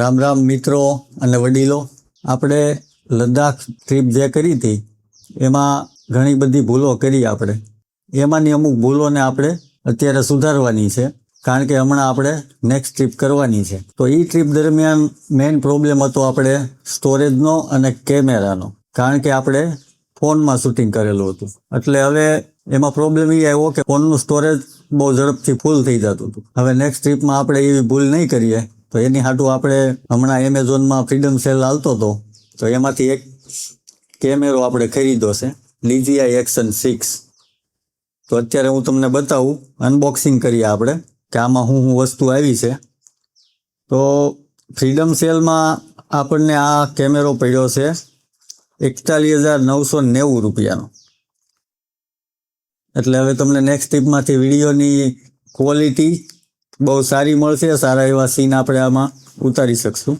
રામ રામ મિત્રો અને વડીલો, આપણે લદ્દાખ ટ્રીપ જે કરી હતી એમાં ઘણી બધી ભૂલો કરી આપણે. એમાંની અમુક ભૂલોને આપણે અત્યારે સુધારવાની છે, કારણ કે હમણાં આપણે નેક્સ્ટ ટ્રીપ કરવાની છે. તો એ ટ્રીપ દરમિયાન મેઇન પ્રોબ્લેમ હતો આપણે સ્ટોરેજનો અને કેમેરાનો, કારણ કે આપણે ફોનમાં શૂટિંગ કરેલું હતું. એટલે હવે એમાં પ્રોબ્લેમ એ આવ્યો કે ફોનનું સ્ટોરેજ બહુ ઝડપથી ફૂલ થઈ જતું હતું. હવે નેક્સ્ટ ટ્રીપમાં આપણે એવી ભૂલ નહીં કરીએ, તો એની હાટું આપણે હમણાં એમેઝોનમાં ફ્રીડમ સેલ હાલતો હતો, તો એમાંથી એક કેમેરો આપણે ખરીદ્યો છે, DJI Action 6. તો અત્યારે હું તમને બતાવું, અનબોક્સિંગ કરીએ આપણે કે આમાં શું વસ્તુ આવી છે. તો ફ્રીડમ સેલમાં આપણને આ કેમેરો પડ્યો છે 41,990 રૂપિયાનો. એટલે હવે તમને નેક્સ્ટ ટ્રીપમાંથી વિડીયોની ક્વોલિટી બહુ સારી મળશે, સારા એવા સીન આપણે આમાં ઉતારી શકશું.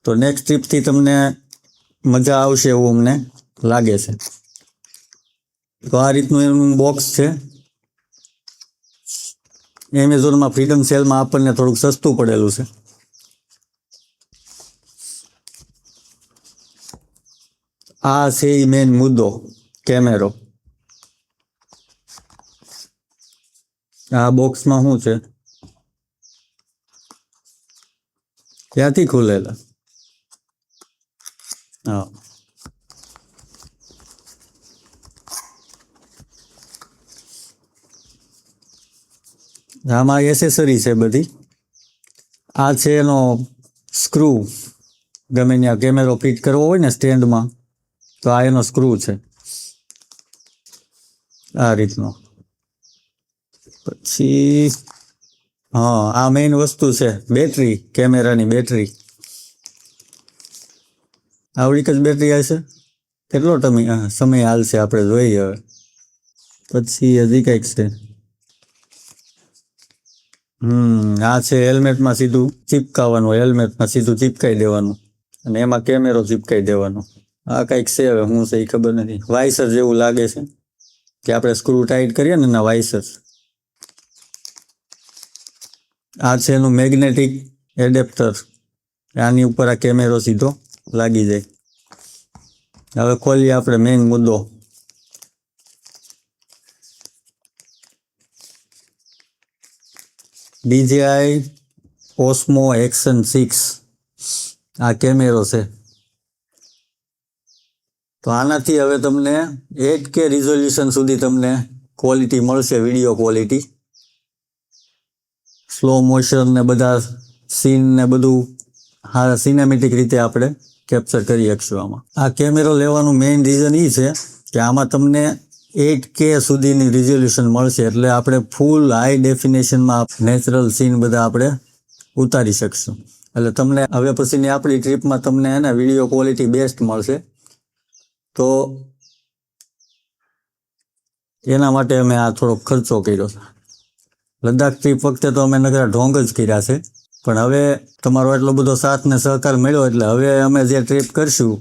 તો નેક્સ્ટ ટ્રીપથી તમને મજા આવશે એવું અમને લાગે છે. તો આ રીતનું એનું બોક્સ છે. એમેઝોનમાં ફ્રીડમ સેલમાં આપણને થોડુંક સસ્તું પડેલું છે. આ છે એ મેઇન મુદ્દો, કેમેરો. આ બોક્સમાં શું છે, ક્યાંથી ખુલેલા? હા, આમાં એસેસરી છે બધી. આ છે એનો સ્ક્રૂ, ગમે ત્યાં કેમેરો ફિટ કરવો હોય ને સ્ટેન્ડમાં, તો આ એનો સ્ક્રૂ છે આ રીતનો. પછી હા, આ મેઇન વસ્તુ છે બેટરી, કેમેરાની બેટરી. આવડીક જ બેટરી હશે, કેટલો સમય હાલશે આપણે જોઈએ હવે. પછી હજી કંઈક છે, આ છે હેલ્મેટમાં સીધું ચીપકાવાનું, હેલ્મેટમાં સીધું ચીપકાઈ દેવાનું અને એમાં કેમેરો ચીપકાઈ દેવાનો. આ કંઈક છે, હવે શું છે એ ખબર નથી. વાઇસર જેવું લાગે છે કે આપણે સ્ક્રૂ ટાઈટ કરીએ ને એના વાઇસર. આ છે એનું મેગ્નેટિક એડેપ્ટર, આની ઉપર આ કેમેરો સીધો લાગી જાય. હવે ખોલીએ આપણે મેઇન મુદ્દો. DJI Osmo Action 6 આ કેમેરો છે. તો આનાથી હવે તમને 8K રિઝોલ્યુશન સુધી તમને ક્વોલિટી મળશે, વિડીયો ક્વોલિટી. સ્લો મોશન ને બધા સીન ને બધું હા સિનેમેટિક રીતે આપણે કેપ્ચર કરી શકશું આમાં. આ કેમેરો લેવાનું મેઇન રીઝન એ છે કે આમાં તમને 8K સુધીની રિઝોલ્યુશન મળશે, એટલે આપણે ફૂલ હાઈ ડેફિનેશનમાં નેચરલ સીન બધા આપણે ઉતારી શકશું. એટલે તમને હવે પછીની આપણી ટ્રીપમાં તમને એને વિડીયો ક્વોલિટી બેસ્ટ મળશે. તો એના માટે અમે આ થોડોક ખર્ચો કર્યો છે. લદ્દાખ ટ્રીપ વખતે તો અમે નકરા ઢોંગ જ કર્યા છે, પણ હવે તમારો એટલો બધો સાથ ને સહકાર મળ્યો, એટલે હવે અમે જે ટ્રીપ કરશું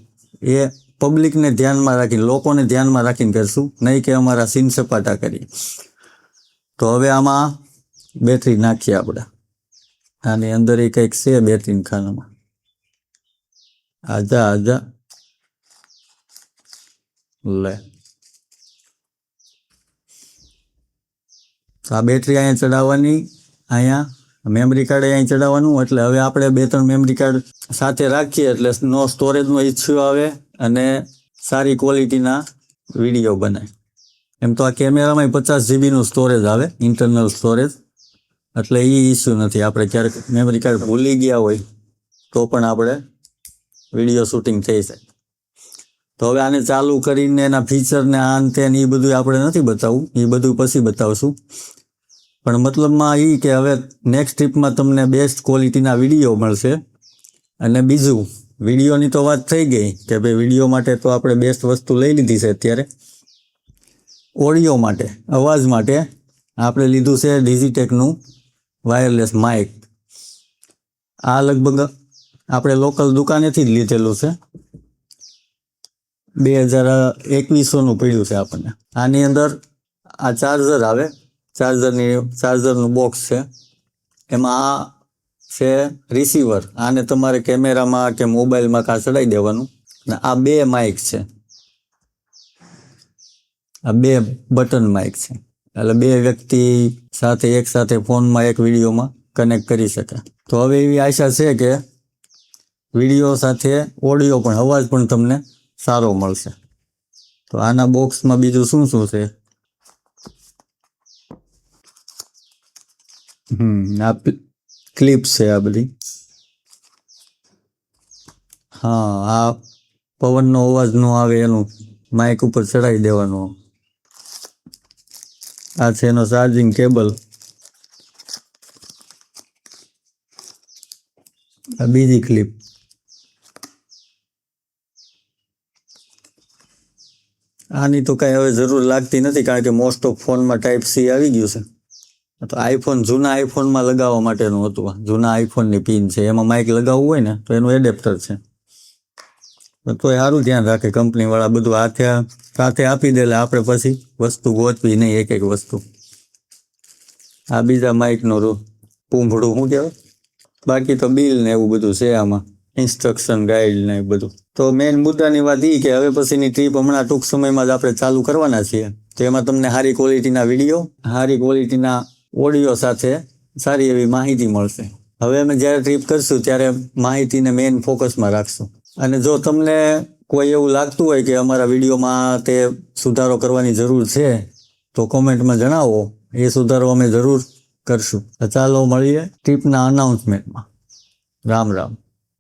એ પબ્લિકને ધ્યાનમાં રાખીને, લોકોને ધ્યાનમાં રાખીને કરશું, નહીં કે અમારા સીન સપાટા કરી. તો હવે આમાં બેટરી નાખીએ આપણે. આની અંદર એ કંઈક છે બેટરીના ખાનામાં. આજા લે. આ બેટરી અહીંયા ચડાવવાની, અહીંયા મેમરી કાર્ડ અહીંયા ચડાવવાનું. એટલે હવે આપણે 2-3 મેમરી કાર્ડ સાથે રાખીએ એટલે નો સ્ટોરેજનો ઇસ્યુ આવે અને સારી ક્વોલિટીના વિડીયો બને. એમ તો આ કેમેરામાં 50 GB સ્ટોરેજ આવે, ઇન્ટરનલ સ્ટોરેજ, એટલે એ ઇસ્યુ નથી. આપણે ક્યારેક મેમરી કાર્ડ ભૂલી ગયા હોય તો પણ આપણે વિડીયો શૂટિંગ થઈ જાય. તો હવે આને ચાલુ કરીને એના ફીચરને આન તેન એ બધું આપણે નથી બતાવવું, એ બધું પછી બતાવશું. પણ મતલબમાં એ કે હવે નેક્સ્ટ ટ્રીપમાં તમને બેસ્ટ ક્વોલિટીના વિડીયો મળશે. અને બીજું, વિડીયોની તો વાત થઈ ગઈ કે ભાઈ વિડીયો માટે તો આપણે બેસ્ટ વસ્તુ લઈ લીધી છે. અત્યારે ઓડિયો માટે, અવાજ માટે આપણે લીધું છે ડિજિટેકનું વાયરલેસ માઇક. આ લગભગ આપણે લોકલ દુકાનેથી જ લીધેલું છે, 2021નું પડ્યું છે આપણને. આની અંદર આ ચાર્જર આવે, ચાર્જરનું બોક્સ છે. એમાં આ છે રિસીવર. આને તમારે કેમેરામાં કે મોબાઈલમાં કાં ચડાવી દેવાનું. ને આ 2 માઇક છે, આ 2 બટન માઇક છે, એટલે 2 વ્યક્તિ સાથે એક સાથે ફોનમાં એક વિડીયોમાં કનેક્ટ કરી શકે. તો હવે એવી આશા છે કે વિડીયો સાથે ઓડિયો પણ, અવાજ પણ તમને સારો મળશે. તો આના બોક્સમાં બીજું શું શું છે? આ ક્લિપ્સ છે આ બધી. હા, આ પવનનો અવાજ ન આવે એનું માઇક ઉપર ચડાવી દેવાનું. આ છે એનો ચાર્જિંગ કેબલ. આ બીજી ક્લિપ. આની તો કાંઈ હવે જરૂર લાગતી નથી, કારણ કે મોસ્ટ ઓફ ફોનમાં ટાઈપ સી આવી ગયું છે. તો આઈફોન, જૂના આઈફોનમાં લગાવવા માટેનું હતું. જૂના આઈફોનની પિન છે, એમાં માઇક લગાવવું હોય ને તો એનું એડેપ્ટર છે. તો સારું ધ્યાન રાખે કંપનીવાળા, બધું સાથે આપી દે, આપણે પછી વસ્તુ ગોતવી નહીં એક એક વસ્તુ. આ બીજા માઇકનો પૂંભળું શું કહેવાય. બાકી તો બિલ ને એવું બધું છે આમાં, ઇન્સ્ટ્રક્શન ગાઈડ ને બધું. તો મેઇન મુદ્દાની વાત એ કે હવે પછીની ટ્રીપ હમણાં ટૂંક સમયમાં જ આપણે ચાલુ કરવાના છીએ. તો એમાં તમને સારી ક્વોલિટીના વિડીયો, સારી ક્વોલિટીના ઓડિયો સાથે સારી એવી માહિતી મળશે. હવે અમે જ્યારે ટ્રીપ કરશું ત્યારે માહિતીને મેઇન ફોકસમાં રાખશું. અને જો તમને કોઈ એવું લાગતું હોય કે અમારા વિડીયોમાં તે સુધારો કરવાની જરૂર છે તો કોમેન્ટમાં જણાવો, એ સુધારો અમે જરૂર કરશું. ચાલો મળીએ ટ્રીપના અનાઉન્સમેન્ટમાં. રામ રામ.